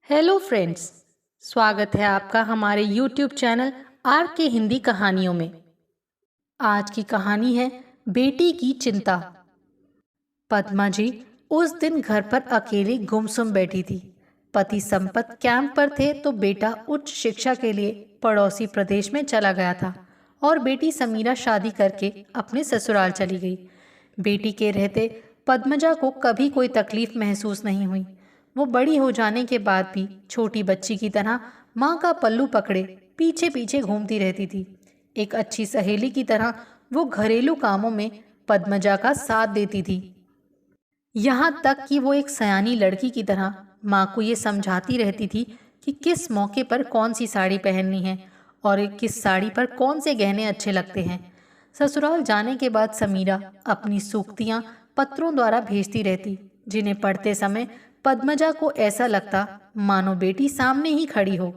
Hello friends. स्वागत है आपका हमारे यूट्यूब चैनल आर के हिंदी कहानियों में। आज की कहानी है बेटी की चिंता। पद्मा जी उस दिन घर पर अकेली गुमसुम बैठी थी। पति संपत कैंप पर थे तो बेटा उच्च शिक्षा के लिए पड़ोसी प्रदेश में चला गया था और बेटी समीरा शादी करके अपने ससुराल चली गई। बेटी के रहते पद्मजा को कभी कोई तकलीफ महसूस नहीं हुई। वो बड़ी हो जाने के बाद भी छोटी बच्ची की तरह माँ का पल्लू पकड़े पीछे पीछे घूमती रहती थी। एक अच्छी सहेली की तरह वो घरेलू कामों में पद्मजा का साथ देती थी। यहाँ तक कि वो एक सयानी लड़की की तरह माँ को ये समझाती रहती थी कि किस मौके पर कौन सी साड़ी पहननी है और किस साड़ी पर कौन से गहने अच्छे लगते हैं। ससुराल जाने के बाद समीरा अपनी सूक्तियाँ पत्रों द्वारा भेजती रहती, जिन्हें पढ़ते समय पद्मजा को ऐसा लगता मानो बेटी सामने ही खड़ी हो।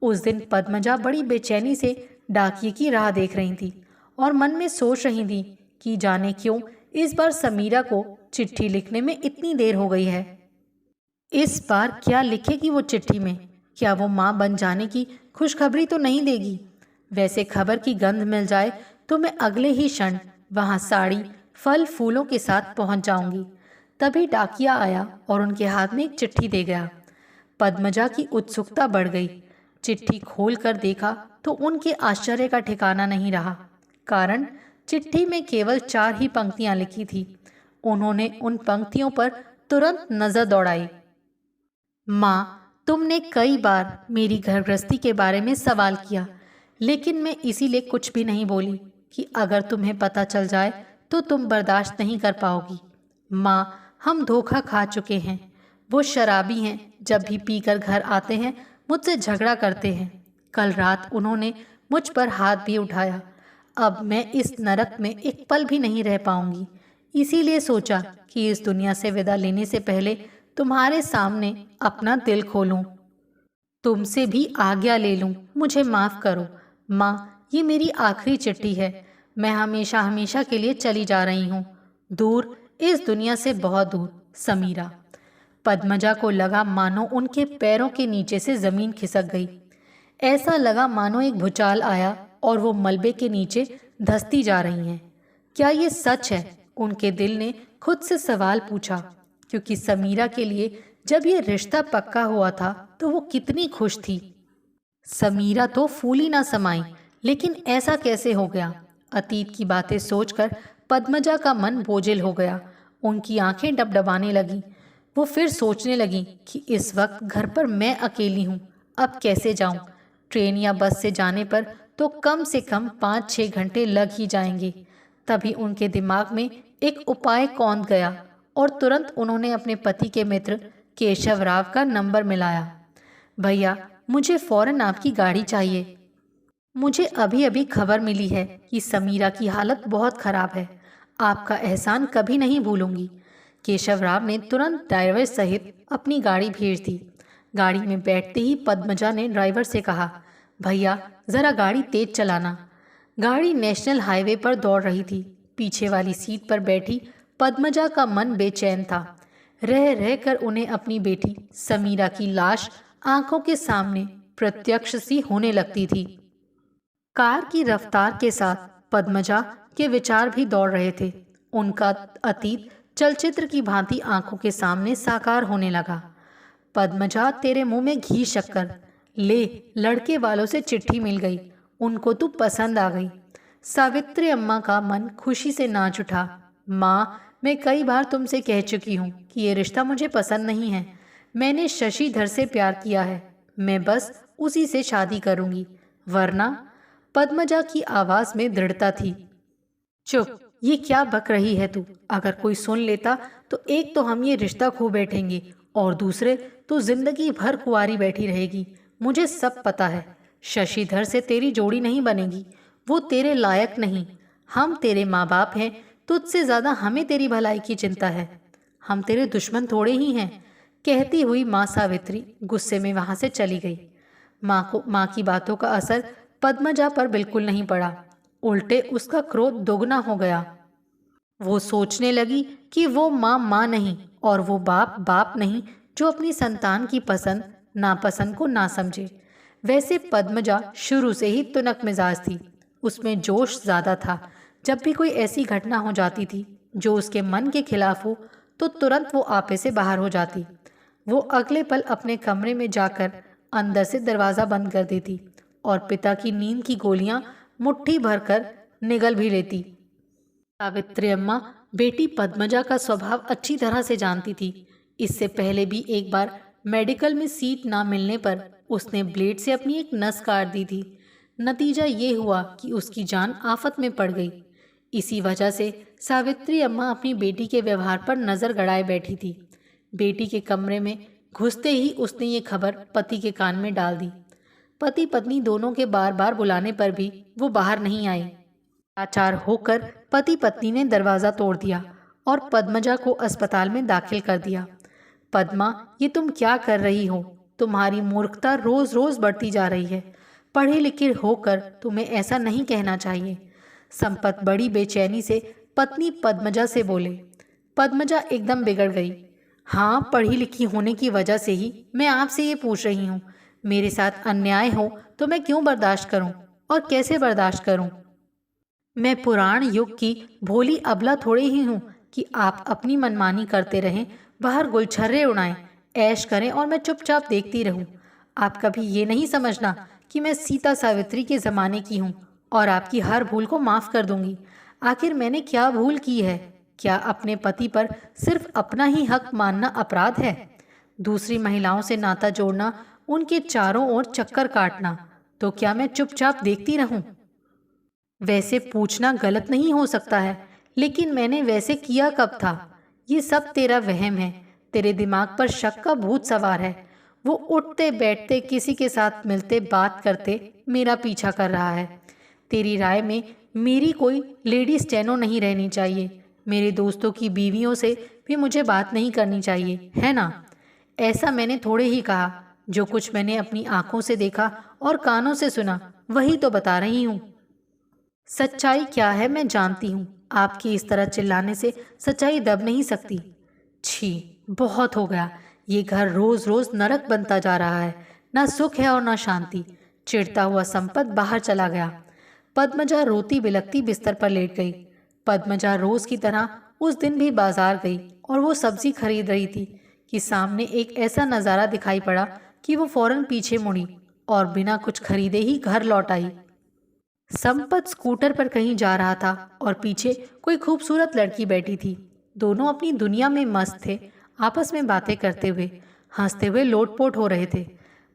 उस दिन पद्मजा बड़ी बेचैनी से डाकिये की राह देख रही थी और मन में सोच रही थी कि जाने क्यों इस बार समीरा को चिट्ठी लिखने में इतनी देर हो गई है। इस बार क्या लिखेगी वो चिट्ठी में? क्या वो माँ बन जाने की खुशखबरी तो नहीं देगी? वैसे खबर की गंध मिल जाए तो मैं अगले ही क्षण वहाँ साड़ी फल फूलों के साथ पहुँच जाऊंगी। तभी डाकिया आया और उनके हाथ में एक चिट्ठी दे गया। पद्मजा की उत्सुकता बढ़ गई। चिट्ठी खोल कर देखा तो उनके आश्चर्य का ठिकाना नहीं रहा, कारण चिट्ठी में केवल 4 ही पंक्तियां लिखी थी। उन्होंने उन पंक्तियों पर तुरंत नजर दौड़ाई। माँ, तुमने कई बार मेरी घरगृहस्थी के बारे में सवाल किया, लेकिन मैं इसीलिए कुछ भी नहीं बोली कि अगर तुम्हें पता चल जाए तो तुम बर्दाश्त नहीं कर पाओगी। माँ, हम धोखा खा चुके हैं। वो शराबी हैं, जब भी पीकर घर आते हैं मुझसे झगड़ा करते हैं। कल रात उन्होंने मुझ पर हाथ भी उठाया। अब मैं इस नरक में एक पल भी नहीं रह पाऊंगी। इसीलिए सोचा कि इस दुनिया से विदा लेने से पहले तुम्हारे सामने अपना दिल खोलूं, तुमसे भी आज्ञा ले लूं। मुझे माफ करो माँ, ये मेरी आखिरी चिट्ठी है। मैं हमेशा हमेशा के लिए चली जा रही हूँ, दूर, इस दुनिया से बहुत दूर। समीरा। पद्मजा को लगा मानो उनके पैरों के नीचे से जमीन खिसक गई। ऐसा लगा मानो एक भूचाल आया और वो मलबे के नीचे धंसती जा रही हैं। क्या ये सच है? उनके दिल ने खुद से सवाल पूछा, क्योंकि समीरा के लिए जब ये रिश्ता पक्का हुआ था तो वो कितनी खुश थी। समीरा तो फूली ना समाई, लेकिन ऐसा कैसे हो गया? अतीत की बातें सोचकर पद्मजा का मन बोझिल हो गया। उनकी आंखें डबडबाने लगी। वो फिर सोचने लगी कि इस वक्त घर पर मैं अकेली हूँ, अब कैसे जाऊँ? ट्रेन या बस से जाने पर तो कम से कम 5-6 घंटे लग ही जाएंगे। तभी उनके दिमाग में एक उपाय कौंध गया और तुरंत उन्होंने अपने पति के मित्र केशव राव का नंबर मिलाया। भैया, मुझे फौरन आपकी गाड़ी चाहिए। मुझे अभी अभी खबर मिली है कि समीरा की हालत बहुत खराब है। आपका एहसान कभी नहीं भूलूंगी। केशव राव ने तुरंत ड्राइवर सहित अपनी गाड़ी भेज दी। गाड़ी में बैठते ही पद्मजा ने ड्राइवर से कहा, भैया जरा गाड़ी तेज चलाना। गाड़ी नेशनल हाईवे पर दौड़ रही थी। पीछे वाली सीट पर बैठी पद्मजा का मन बेचैन था। रह रह कर उन्हें अपनी बेटी समीरा की लाश आंखों के सामने प्रत्यक्ष सी होने लगती थी। कार की रफ्तार के साथ पद्मजा के विचार भी दौड़ रहे थे। उनका अतीत चलचित्र की भांति आंखों के सामने साकार होने लगा। पद्मजा, तेरे मुंह में घी शक्कर। ले, लड़के वालों से चिट्ठी मिल गई, उनको तू पसंद आ गई। सावित्री अम्मा का मन खुशी से नाच उठा। माँ, मैं कई बार तुमसे कह चुकी हूँ कि ये रिश्ता मुझे पसंद नहीं है। मैंने शशिधर से प्यार किया है, मैं बस उसी से शादी करूँगी, वरना। पद्मजा की आवाज में दृढ़ता थी। चुप, ये क्या बक रही है तू? अगर कोई सुन लेता तो एक तो हम ये रिश्ता खो बैठेंगे और दूसरे तो जिंदगी भर कुंवारी बैठी रहेगी। मुझे सब पता है। शशिधर से तेरी जोड़ी नहीं बनेगी, वो तेरे लायक नहीं। हम तेरे माँ बाप हैं, तुझसे ज्यादा हमें तेरी भलाई की चिंता है। हम तेरे दुश्मन थोड़े ही हैं। कहती हुई माँ सावित्री गुस्से में वहां से चली गई। माँ की बातों का असर पद्मजा पर बिल्कुल नहीं पड़ा, उल्टे उसका क्रोध दोगुना हो गया। वो सोचने लगी कि वो माँ माँ नहीं और वो बाप बाप नहीं जो अपनी संतान की पसंद नापसंद को ना समझे। वैसे पद्मजा शुरू से ही तुनक मिजाज थी, उसमें जोश ज़्यादा था। जब भी कोई ऐसी घटना हो जाती थी जो उसके मन के खिलाफ हो तो तुरंत वो आपे से बाहर हो जाती। वो अगले पल अपने कमरे में जाकर अंदर से दरवाज़ा बंद कर देती और पिता की नींद की गोलियां मुट्ठी भरकर निगल भी लेती। सावित्री अम्मा बेटी पद्मजा का स्वभाव अच्छी तरह से जानती थी। इससे पहले भी एक बार मेडिकल में सीट ना मिलने पर उसने ब्लेड से अपनी एक नस काट दी थी। नतीजा ये हुआ कि उसकी जान आफत में पड़ गई। इसी वजह से सावित्री अम्मा अपनी बेटी के व्यवहार पर नज़र गड़ाए बैठी थी। बेटी के कमरे में घुसते ही उसने ये खबर पति के कान में डाल दी। पति पत्नी दोनों के बार बार बुलाने पर भी वो बाहर नहीं आई। लाचार होकर पति पत्नी ने दरवाज़ा तोड़ दिया और पद्मजा को अस्पताल में दाखिल कर दिया। पद्मा, ये तुम क्या कर रही हो? तुम्हारी मूर्खता रोज रोज बढ़ती जा रही है। पढ़े लिखे होकर तुम्हें ऐसा नहीं कहना चाहिए। संपत बड़ी बेचैनी से पत्नी पद्मजा से बोले। पद्मजा एकदम बिगड़ गई। हाँ, पढ़ी लिखी होने की वजह से ही मैं आपसे ये पूछ रही हूँ। मेरे साथ अन्याय हो तो मैं क्यों बर्दाश्त करूँ और कैसे बर्दाश्त करूँ? मैं पुराण युग की भोली अबला थोड़ी ही हूँ कि आप अपनी मनमानी करते रहें, बाहर गुलछर्रे उड़ाएं, ऐश करें और मैं चुपचाप देखती रहूं। आप कभी ये नहीं समझना कि मैं सीता सावित्री के ज़माने की हूँ और आपकी हर भूल को माफ़ कर दूंगी। आखिर मैंने क्या भूल की है? क्या अपने पति पर सिर्फ अपना ही हक मानना अपराध है? दूसरी महिलाओं से नाता जोड़ना, उनके चारों ओर चक्कर काटना, तो क्या मैं चुपचाप देखती रहूं? वैसे पूछना गलत नहीं हो सकता है, लेकिन मैंने वैसे किया कब था? ये सब तेरा वहम है। तेरे दिमाग पर शक का भूत सवार है। वो उठते बैठते, किसी के साथ मिलते, बात करते मेरा पीछा कर रहा है। तेरी राय में मेरी कोई लेडी स्टेनो नहीं रहनी चाहिए। मेरे दोस्तों की बीवियों से भी मुझे बात नहीं करनी चाहिए, है ना? ऐसा मैंने थोड़े ही कहा। जो कुछ मैंने अपनी आंखों से देखा और कानों से सुना वही तो बता रही हूँ। सच्चाई क्या है मैं जानती हूँ। आपकी इस तरह चिल्लाने से सच्चाई दब नहीं सकती। छी, बहुत हो गया। ये घर रोज रोज नरक बनता जा रहा है। ना सुख है और ना शांति। चिढ़ता हुआ संपत बाहर चला गया। पद्मजा रोती बिलखती बिस्तर पर लेट गई। पद्मजा रोज की तरह उस दिन भी बाजार गई और वो सब्जी खरीद रही थी कि सामने एक ऐसा नज़ारा दिखाई पड़ा कि वो फौरन पीछे मुड़ी और बिना कुछ खरीदे ही घर लौट आई। संपत स्कूटर पर कहीं जा रहा था और पीछे कोई खूबसूरत लड़की बैठी थी। दोनों अपनी दुनिया में मस्त थे, आपस में बातें करते हुए, हंसते हुए लोटपोट हो रहे थे।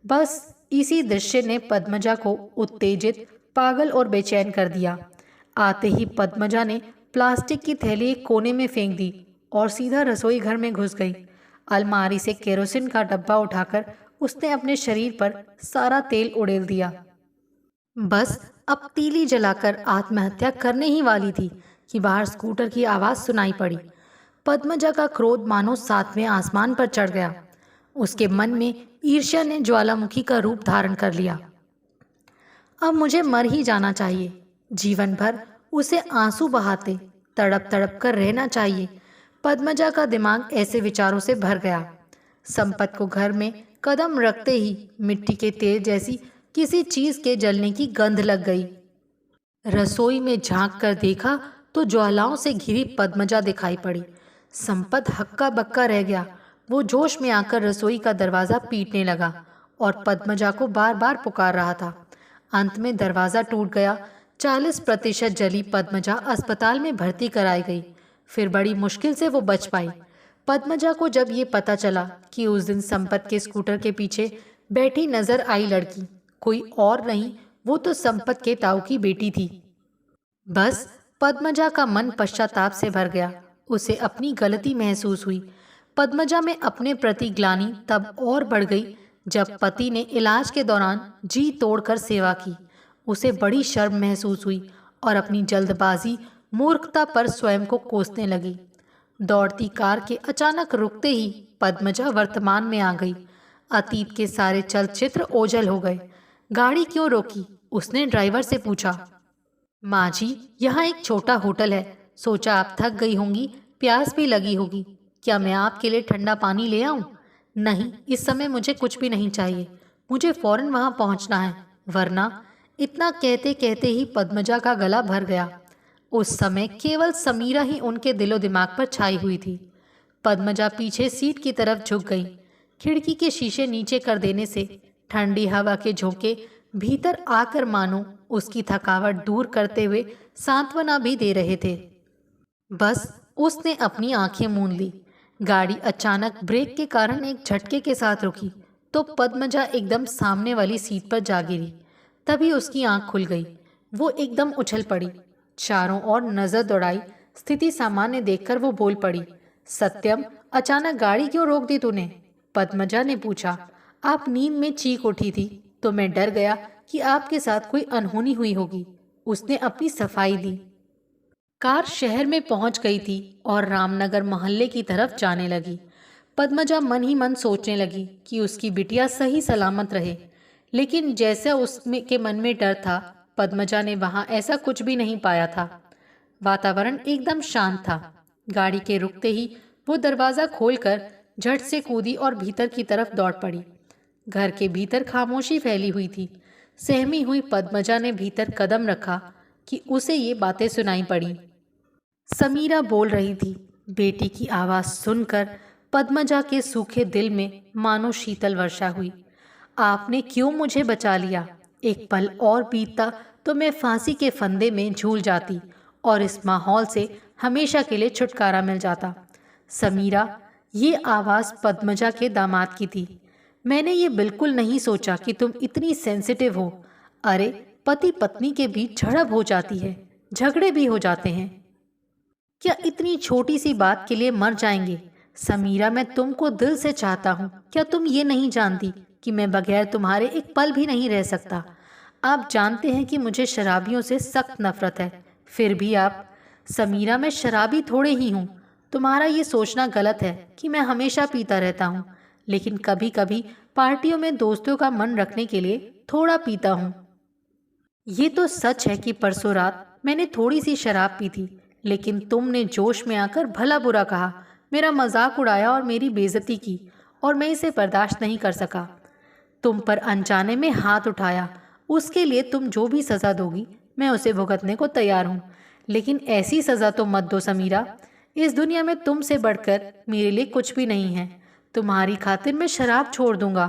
बस इसी दृश्य ने पद्मजा को उत्तेजित, पागल और बेचैन कर दिया। आते ही पद्मजा ने प्लास्टिक की थैली एक कोने में फेंक दी और सीधा रसोई घर में घुस गई। अलमारी से केरोसिन का डब्बा उठाकर उसने अपने शरीर पर सारा तेल उड़ेल दिया। बस अब तीली जलाकर आत्महत्या करने ही वाली थी कि बाहर स्कूटर की आवाज़ सुनाई पड़ी। पद्मजा का क्रोध मानो सातवें आसमान पर चढ़ गया। उसके मन में ईर्ष्या ने ज्वालामुखी का रूप धारण कर लिया। अब मुझे मर ही जाना चाहिए। जीवन भर उसे आंसू बहाते, तड़प तड़प कर रहना चाहिए। पद्मजा का दिमाग ऐसे विचारों से भर गया। संपत को घर में कदम रखते ही मिट्टी के तेल जैसी किसी चीज के जलने की गंध लग गई। रसोई में झांक कर देखा तो ज्वालाओं से घिरी पद्मजा दिखाई पड़ी। संपत हक्का बक्का रह गया। वो जोश में आकर रसोई का दरवाजा पीटने लगा और पद्मजा को बार बार पुकार रहा था। अंत में दरवाजा टूट गया। 40% जली पद्मजा अस्पताल में भर्ती कराई गई। फिर बड़ी मुश्किल से वो बच पाई। पद्मजा को जब ये पता चला कि उस दिन संपत के स्कूटर के पीछे बैठी नजर आई लड़की कोई और नहीं, वो तो संपत के ताऊ की बेटी थी। बस पद्मजा का मन पश्चाताप से भर गया। उसे अपनी गलती महसूस हुई। पद्मजा में अपने प्रति ग्लानि तब और बढ़ गई जब पति ने इलाज के दौरान जी तोड़कर सेवा की। उसे बड़ी शर्म महसूस हुई और अपनी जल्दबाजी, मूर्खता पर स्वयं को कोसने लगी। दौड़ती कार के अचानक रुकते ही पद्मजा वर्तमान में आ गई। अतीत के सारे चलचित्र ओझल हो गए। गाड़ी क्यों रोकी? उसने ड्राइवर से पूछा। माँ जी, यहाँ एक छोटा होटल है। सोचा आप थक गई होंगी, प्यास भी लगी होगी। क्या मैं आपके लिए ठंडा पानी ले आऊं? नहीं, इस समय मुझे कुछ भी नहीं चाहिए। मुझे फौरन वहां पहुंचना है, वरना। इतना कहते कहते ही पद्मजा का गला भर गया। उस समय केवल समीरा ही उनके दिलो दिमाग पर छाई हुई थी। पद्मजा पीछे सीट की तरफ झुक गई। खिड़की के शीशे नीचे कर देने से ठंडी हवा के झोंके भीतर आकर मानो उसकी थकावट दूर करते हुए सांत्वना भी दे रहे थे। बस उसने अपनी आंखें मूंद ली। गाड़ी अचानक ब्रेक के कारण एक झटके के साथ रुकी तो पद्मजा एकदम सामने वाली सीट पर जा गिरी। तभी उसकी आंख खुल गई। वो एकदम उछल पड़ी, चारों ओर नजर दौड़ाई। स्थिति सामान्य देखकर वो बोल पड़ी, सत्यम, अचानक गाड़ी क्यों रोक दी तूने? पद्मजा ने पूछा। आप नींद में चीख उठी थी तो मैं डर गया कि आपके साथ कोई अनहोनी हुई होगी। उसने अपनी सफाई दी। कार शहर में पहुंच गई थी और रामनगर मोहल्ले की तरफ जाने लगी। पद्मजा मन ही मन सोचने लगी कि उसकी बिटिया सही सलामत रहे, लेकिन जैसा उसमें के मन में डर था, पद्मजा ने वहां ऐसा कुछ भी नहीं पाया था। वातावरण एकदम शांत था। गाड़ी के रुकते ही वो दरवाज़ा खोलकर झट से कूदी और भीतर की तरफ दौड़ पड़ी। घर के भीतर खामोशी फैली हुई थी। सहमी हुई पद्मजा ने भीतर कदम रखा कि उसे ये बातें सुनाई पड़ी। समीरा बोल रही थी। बेटी की आवाज़ सुनकर पद्मजा के सूखे दिल में मानो शीतल वर्षा हुई। आपने क्यों मुझे बचा लिया? एक पल और बीतता तो मैं फांसी के फंदे में झूल जाती और इस माहौल से हमेशा के लिए छुटकारा मिल जाता। समीरा, ये आवाज़ पद्मजा के दामाद की थी। मैंने ये बिल्कुल नहीं सोचा कि तुम इतनी सेंसिटिव हो। अरे, पति पत्नी के बीच झड़प हो जाती है, झगड़े भी हो जाते हैं। क्या इतनी छोटी सी बात के लिए मर जाएंगे? समीरा, मैं तुमको दिल से चाहता हूँ। क्या तुम ये नहीं जानती कि मैं बगैर तुम्हारे एक पल भी नहीं रह सकता? आप जानते हैं कि मुझे शराबियों से सख्त नफरत है, फिर भी आप। समीरा, मैं शराबी थोड़े ही हूँ। तुम्हारा ये सोचना गलत है कि मैं हमेशा पीता रहता हूँ, लेकिन कभी कभी पार्टियों में दोस्तों का मन रखने के लिए थोड़ा पीता हूँ। ये तो सच है कि परसों रात मैंने थोड़ी सी शराब पी थी, लेकिन तुमने जोश में आकर भला बुरा कहा, मेरा मजाक उड़ाया और मेरी बेइज्जती की, और मैं इसे बर्दाश्त नहीं कर सका। तुम पर अनजाने में हाथ उठाया। उसके लिए तुम जो भी सज़ा दोगी मैं उसे भुगतने को तैयार हूँ, लेकिन ऐसी सज़ा तो मत दो समीरा। इस दुनिया में तुमसे बढ़कर मेरे लिए कुछ भी नहीं है। तुम्हारी खातिर मैं शराब छोड़ दूंगा,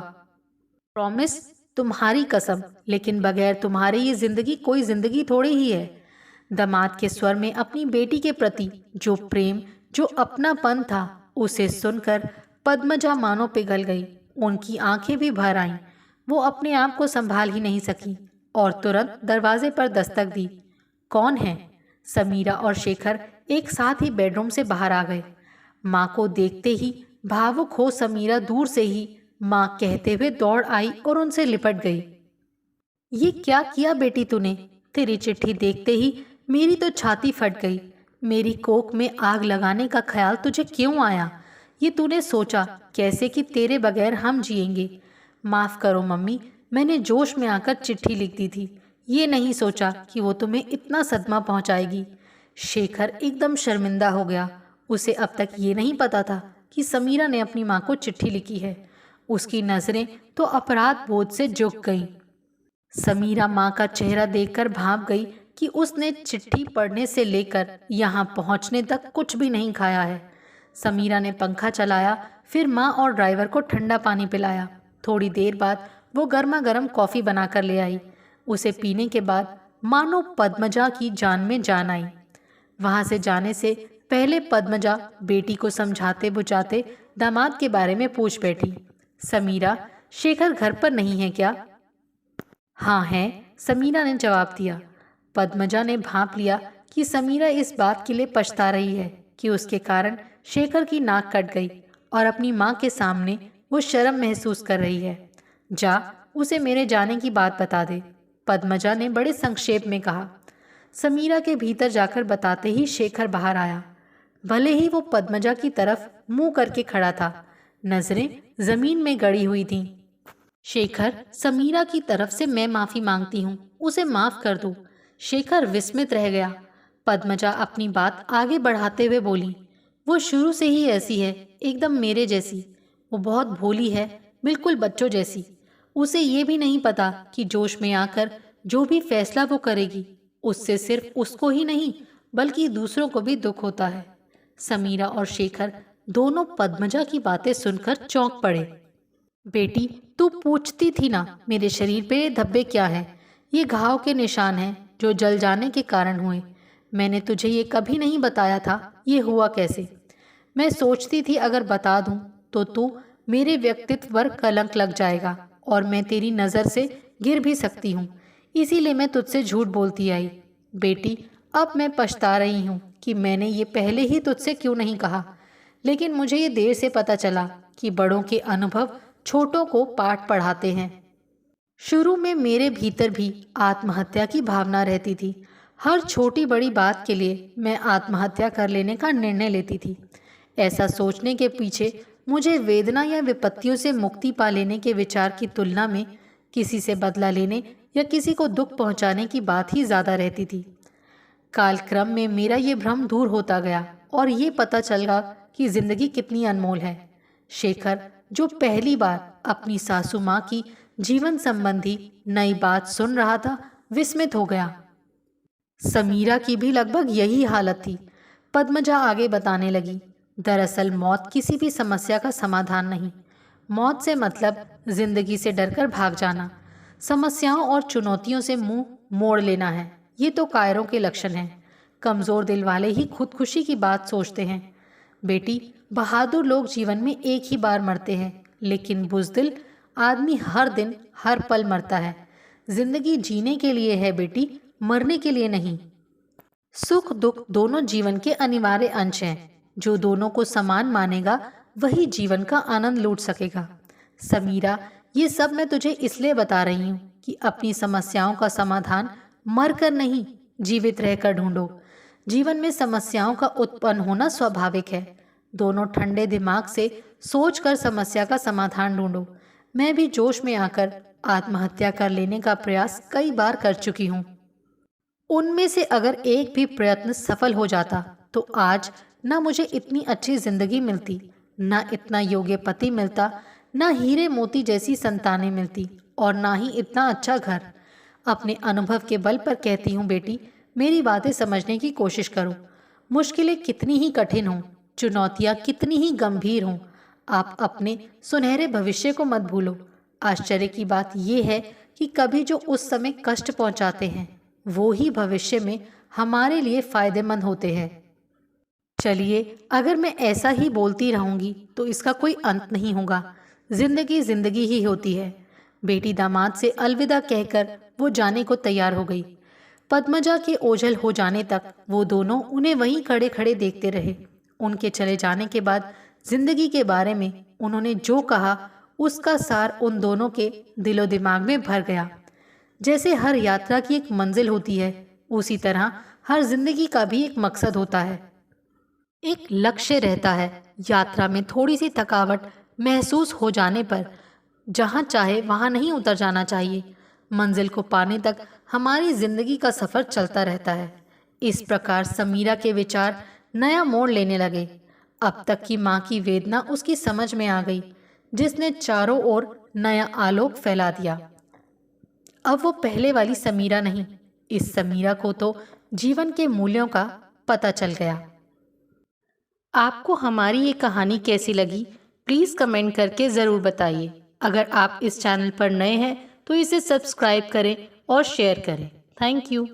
प्रॉमिस, तुम्हारी कसम। लेकिन बगैर तुम्हारे ये जिंदगी कोई जिंदगी थोड़ी ही है। दामाद के स्वर में अपनी बेटी के प्रति जो प्रेम, जो अपनापन था, उसे सुनकर पद्मजा मानो पिघल गई। उनकी आंखें भी भर आईं। वो अपने आप को संभाल ही नहीं सकी और तुरंत दरवाजे पर दस्तक दी। कौन है? समीरा और शेखर एक साथ ही बेडरूम से बाहर आ गए। माँ को देखते ही भावुक हो समीरा दूर से ही माँ कहते हुए दौड़ आई और उनसे लिपट गई। ये क्या किया बेटी तूने? तेरी चिट्ठी देखते ही मेरी तो छाती फट गई। मेरी कोख में आग लगाने का ख्याल तुझे क्यों आया? ये तूने सोचा कैसे कि तेरे बगैर हम जिएंगे? माफ़ करो मम्मी, मैंने जोश में आकर चिट्ठी लिख दी थी। ये नहीं सोचा कि वो तुम्हें इतना सदमा पहुंचाएगी। शेखर एकदम शर्मिंदा हो गया। उसे अब तक ये नहीं पता था कि समीरा ने अपनी माँ को चिट्ठी लिखी है। उसकी नज़रें तो अपराध बोध से झुक गईं। समीरा माँ का चेहरा देखकर भाप गई कि उसने चिट्ठी पढ़ने से लेकर यहाँ पहुँचने तक कुछ भी नहीं खाया है। समीरा ने पंखा चलाया, फिर माँ और ड्राइवर को ठंडा पानी पिलाया। थोड़ी देर बाद वो गर्मा गर्म कॉफ़ी बनाकर ले आई। उसे पीने के बाद मानो पद्मजा की जान में जान आई। वहाँ से जाने से पहले पद्मजा बेटी को समझाते बुझाते दामाद के बारे में पूछ बैठी। समीरा, शेखर घर पर नहीं है क्या? हाँ है, समीरा ने जवाब दिया। पद्मजा ने भांप लिया कि समीरा इस बात के लिए पछता रही है कि उसके कारण शेखर की नाक कट गई और अपनी माँ के सामने वो शर्म महसूस कर रही है। जा, उसे मेरे जाने की बात बता दे, पद्मजा ने बड़े संक्षेप में कहा। समीरा के भीतर जाकर बताते ही शेखर बाहर आया। भले ही वो पद्मजा की तरफ मुंह करके खड़ा था, नजरें जमीन में गड़ी हुई थीं। शेखर, समीरा की तरफ से मैं माफ़ी मांगती हूँ, उसे माफ़ कर दो। शेखर विस्मित रह गया। पद्मजा अपनी बात आगे बढ़ाते हुए बोली, वो शुरू से ही ऐसी है, एकदम मेरे जैसी। वो बहुत भोली है, बिल्कुल बच्चों जैसी। उसे ये भी नहीं पता कि जोश में आकर जो भी फैसला वो करेगी उससे सिर्फ उसको ही नहीं बल्कि दूसरों को भी दुख होता है। समीरा और शेखर दोनों पद्मजा की बातें सुनकर चौंक पड़े। बेटी, तू पूछती थी ना मेरे शरीर पे ये धब्बे क्या हैं? ये घाव के निशान हैं जो जल जाने के कारण हुए। मैंने तुझे ये कभी नहीं बताया था, ये हुआ कैसे? मैं सोचती थी अगर बता दूं तो तू मेरे व्यक्तित्व पर कलंक लग जाएगा और मैं तेरी नज़र से गिर भी सकती हूँ। इसीलिए मैं तुझसे झूठ बोलती आई। बेटी, अब मैं पछता रही हूँ कि मैंने ये पहले ही तुझसे क्यों नहीं कहा। लेकिन मुझे ये देर से पता चला कि बड़ों के अनुभव छोटों को पाठ पढ़ाते हैं। शुरू में मेरे भीतर भी आत्महत्या की भावना रहती थी। हर छोटी बड़ी बात के लिए मैं आत्महत्या कर लेने का निर्णय लेती थी। ऐसा सोचने के पीछे मुझे वेदना या विपत्तियों से मुक्ति पा लेने के विचार की तुलना में किसी से बदला लेने या किसी को दुख पहुंचाने की बात ही ज़्यादा रहती थी। कालक्रम में मेरा ये भ्रम दूर होता गया और ये पता चला कि जिंदगी कितनी अनमोल है। शेखर, जो पहली बार अपनी सासू माँ की जीवन संबंधी नई बात सुन रहा था, विस्मित हो गया। समीरा की भी लगभग यही हालत थी। पद्मजा आगे बताने लगी, दरअसल मौत किसी भी समस्या का समाधान नहीं। मौत से मतलब जिंदगी से डरकर भाग जाना, समस्याओं और चुनौतियों से मुंह मोड़ लेना है। ये तो कायरों के लक्षण हैं। कमज़ोर दिल वाले ही खुदकुशी की बात सोचते हैं। बेटी, बहादुर लोग जीवन में एक ही बार मरते हैं, लेकिन बुज़दिल आदमी हर दिन हर पल मरता है। जिंदगी जीने के लिए है बेटी, मरने के लिए नहीं। सुख दुख दोनों जीवन के अनिवार्य अंश हैं। जो दोनों को समान मानेगा वही जीवन का आनंद लूट सकेगा। समीरा, ये सब मैं तुझे इसलिए बता रही हूँ कि अपनी समस्याओं का समाधान मरकर नहीं, जीवित रहकर ढूंढो। जीवन में समस्याओं का उत्पन्न होना स्वाभाविक है। दोनों ठंडे दिमाग से सोचकर समस्या का समाधान ढूंढो। मैं भी जोश में आकर आत्महत्या कर लेने का प्रयास कई बार कर चुकी हूँ। उनमें से अगर एक भी प्रयत्न सफल हो जाता तो आज न मुझे इतनी अच्छी जिंदगी मिलती, न इतना योग्य पति मिलता, न हीरे मोती जैसी संतानें मिलती और ना ही इतना अच्छा घर। अपने अनुभव के बल पर कहती हूँ बेटी, मेरी बातें समझने की कोशिश करो। मुश्किलें कितनी ही कठिन हों, चुनौतियाँ कितनी ही गंभीर हों, आप अपने सुनहरे भविष्य को मत भूलो। आश्चर्य की बात यह है कि कभी जो उस समय कष्ट पहुँचाते हैं वो ही भविष्य में हमारे लिए फायदेमंद होते हैं। चलिए, अगर मैं ऐसा ही बोलती रहूंगी तो इसका कोई अंत नहीं होगा। जिंदगी जिंदगी ही होती है। बेटी दामाद से अलविदा कहकर वो जाने को तैयार हो गई। पद्मजा के ओझल हो जाने तक वो दोनों उन्हें वहीं खड़े खड़े देखते रहे। उनके चले जाने के बाद जिंदगी के बारे में उन्होंने जो कहा उसका सार उन दोनों के दिलो दिमाग में भर गया। जैसे हर यात्रा की एक मंजिल होती है, उसी तरह हर जिंदगी का भी एक मकसद होता है, एक लक्ष्य रहता है। यात्रा में थोड़ी सी थकावट महसूस हो जाने पर जहाँ चाहे वहाँ नहीं उतर जाना चाहिए। मंजिल को पाने तक हमारी जिंदगी का सफ़र चलता रहता है। इस प्रकार समीरा के विचार नया मोड़ लेने लगे। अब तक की माँ की वेदना उसकी समझ में आ गई, जिसने चारों ओर नया आलोक फैला दिया। अब वो पहले वाली समीरा नहीं, इस समीरा को तो जीवन के मूल्यों का पता चल गया। आपको हमारी ये कहानी कैसी लगी, प्लीज़ कमेंट करके ज़रूर बताइए। अगर आप इस चैनल पर नए हैं तो इसे सब्सक्राइब करें और शेयर करें। Thank you.